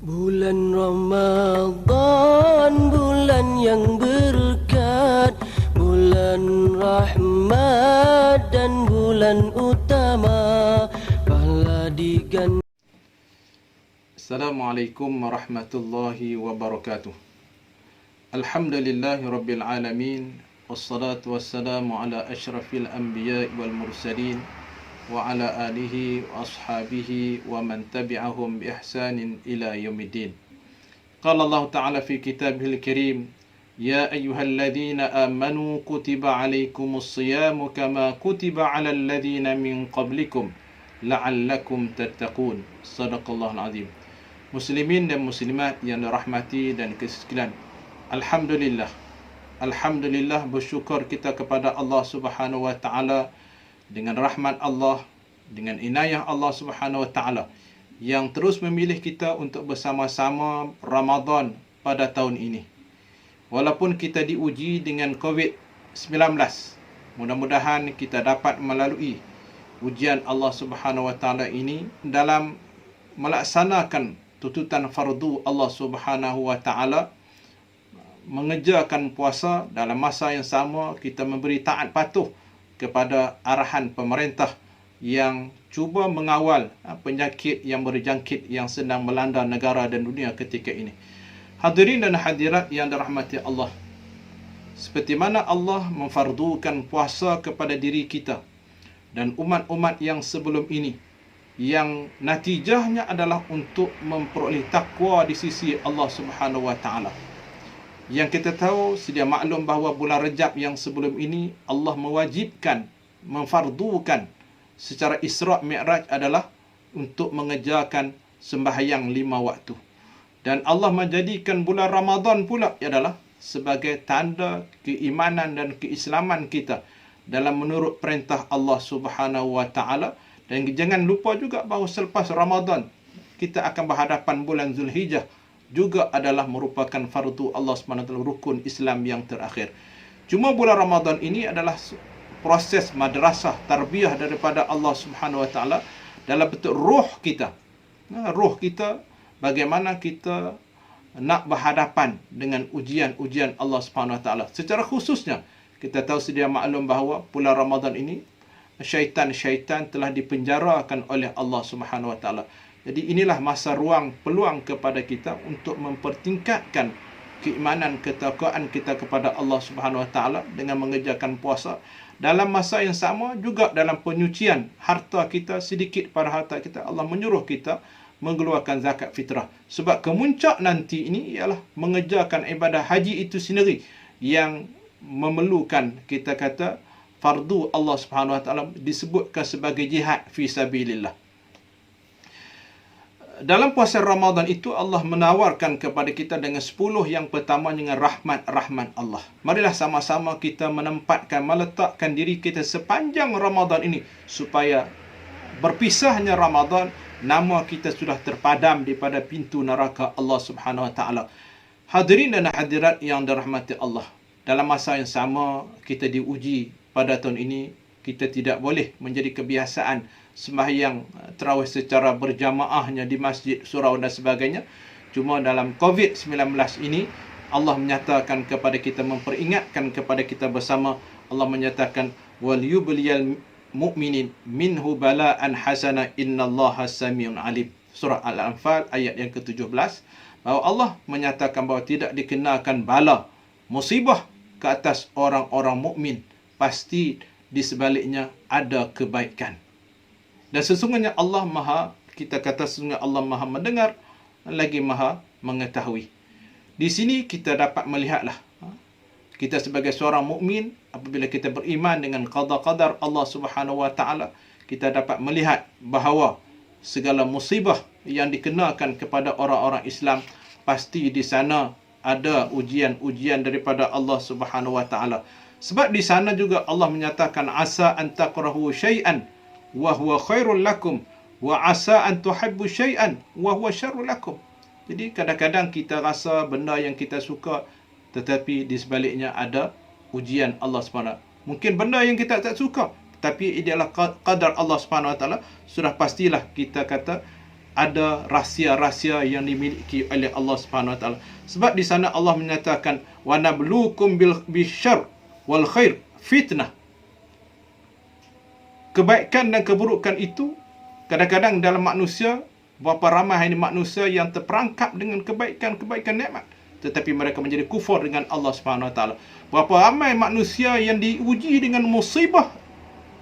Bulan Ramadhan, bulan yang berkat, bulan rahmat dan bulan utama, pahala diganti. Assalamualaikum warahmatullahi wabarakatuh. Alhamdulillahi rabbil alamin. Wassalatu wassalamu ala ashrafil anbiya wal mursalin wa ala alihi wa ashabihi wa man tabi'ahum bi ihsanin ila yaumiddin. Qala Allah Ta'ala fi kitabihil karim, ya ayyuhalladzina amanu kutiba alaikumus siyamu kama kutiba alal ladzina min qablikum la'allakum tattaqun. Sadaqallahul azim. Muslimin dan muslimat yang dirahmati dan kesekalian, Alhamdulillah bersyukur kita kepada Allah Subhanahu wa taala dengan rahmat Allah, dengan inayah Allah Subhanahu wa taala yang terus memilih kita untuk bersama-sama Ramadan pada tahun ini. Walaupun kita diuji dengan COVID-19, mudah-mudahan kita dapat melalui ujian Allah Subhanahu wa taala ini dalam melaksanakan tuntutan fardu Allah Subhanahu wa taala, mengerjakan puasa dalam masa yang sama kita memberi taat patuh kepada arahan pemerintah yang cuba mengawal penyakit yang berjangkit yang sedang melanda negara dan dunia ketika ini. Hadirin dan hadirat yang dirahmati Allah, seperti mana Allah memfardukan puasa kepada diri kita dan umat-umat yang sebelum ini, yang natijahnya adalah untuk memperoleh takwa di sisi Allah Subhanahu wa taala. Yang kita tahu sedia maklum bahawa bulan Rejab yang sebelum ini Allah mewajibkan, memfardukan secara Isra' Mi'raj adalah untuk mengerjakan sembahyang 5 waktu. Dan Allah menjadikan bulan Ramadan pula adalah sebagai tanda keimanan dan keislaman kita dalam menurut perintah Allah Subhanahu wa taala. Dan jangan lupa juga bahawa selepas Ramadan kita akan berhadapan bulan Zulhijjah, juga adalah merupakan fardu Allah SWT, rukun Islam yang terakhir. Cuma bulan Ramadan ini adalah proses madrasah tarbiyah daripada Allah Subhanahu wa taala dalam bentuk roh kita. Roh kita, bagaimana kita nak berhadapan dengan ujian-ujian Allah Subhanahu wa taala. Secara khususnya kita tahu sedia maklum bahawa bulan Ramadan ini syaitan-syaitan telah dipenjarakan oleh Allah Subhanahu wa taala. Jadi inilah masa ruang peluang kepada kita untuk mempertingkatkan keimanan, ketakwaan kita kepada Allah Subhanahu wa taala dengan mengerjakan puasa. Dalam masa yang sama juga dalam penyucian harta kita, sedikit pada harta kita, Allah menyuruh kita mengeluarkan zakat fitrah. Sebab kemuncak nanti ini ialah mengerjakan ibadah haji itu sendiri yang memerlukan, kita kata, fardu Allah Subhanahu wa taala disebutkan sebagai jihad fi sabilillah. Dalam puasa Ramadan itu Allah menawarkan kepada kita dengan 10 yang pertama dengan rahmat Allah. Marilah sama-sama kita menempatkan, meletakkan diri kita sepanjang Ramadan ini supaya berpisahnya Ramadan, nama kita sudah terpadam daripada pintu neraka Allah Subhanahu wa taala. Hadirin dan hadirat yang dirahmati Allah, dalam masa yang sama kita diuji pada tahun ini. Kita tidak boleh menjadi kebiasaan sembahyang tarawih secara berjamaahnya di masjid, surau dan sebagainya. Cuma dalam COVID-19 ini Allah menyatakan kepada kita, memperingatkan kepada kita bersama. Allah menyatakan wal yubliyal mu'minin minhu bala'an hasana innallaha samiun alim. Surah Al-Anfal ayat yang ke-17, bahawa Allah menyatakan bahawa tidak dikenakan bala, musibah ke atas orang-orang mukmin, pasti di sebaliknya ada kebaikan. Dan sesungguhnya Allah kita kata sesungguhnya Allah Maha mendengar lagi Maha mengetahui. Di sini kita dapat melihatlah, kita sebagai seorang mukmin, apabila kita beriman dengan qada qadar Allah Subhanahu wa taala, kita dapat melihat bahawa segala musibah yang dikenakan kepada orang-orang Islam, pasti di sana ada ujian-ujian daripada Allah Subhanahu wa taala. Sebab di sana juga Allah menyatakan asa an takrahu syai'an wa huwa khairul lakum wa asa an tuhibbu syai'an wa huwa syarrul lakum. Jadi kadang-kadang kita rasa benda yang kita suka, tetapi di sebaliknya ada ujian Allah SWT. Mungkin benda yang kita tak suka, tapi idealah qadar Allah SWT, sudah pastilah kita kata ada rahsia-rahsia yang dimiliki oleh Allah Subhanahu Wa Taala. Sebab di sana Allah menyatakan wa nabluukum bisyarr wal khair fitnah. Kebaikan dan keburukan itu kadang-kadang dalam manusia, berapa ramai ini manusia yang terperangkap dengan kebaikan nikmat, tetapi mereka menjadi kufur dengan Allah Subhanahu Wa Taala. Berapa ramai manusia yang diuji dengan musibah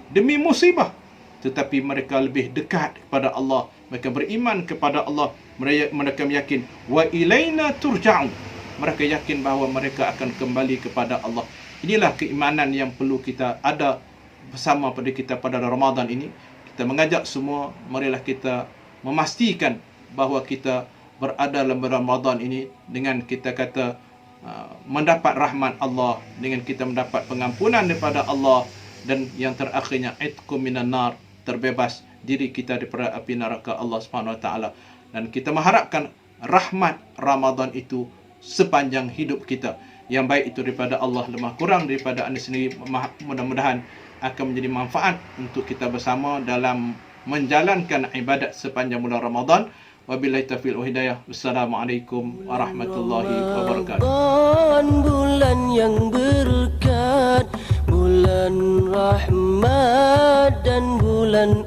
demi musibah, tetapi mereka lebih dekat kepada Allah, mereka beriman kepada Allah, mereka yakin wa ilaina turja'un, mereka yakin bahawa mereka akan kembali kepada Allah. Inilah keimanan yang perlu kita ada bersama pada kita pada Ramadan ini. Kita mengajak semua, marilah kita memastikan bahawa kita berada dalam Ramadan ini dengan kita kata mendapat rahmat Allah, dengan kita mendapat pengampunan daripada Allah, dan yang terakhirnya itqum minan nar, terbebas diri kita daripada api neraka Allah Subhanahu Wa Taala. Dan kita mengharapkan rahmat Ramadan itu sepanjang hidup kita. Yang baik itu daripada Allah, lemah kurang daripada anda sendiri. Mudah-mudahan akan menjadi manfaat untuk kita bersama dalam menjalankan ibadat sepanjang bulan Ramadan. Wabillahi taufiq wal hidayah. Wassalamualaikum warahmatullahi wabarakatuh. Bulan yang berkat, bulan rahmat dan bulan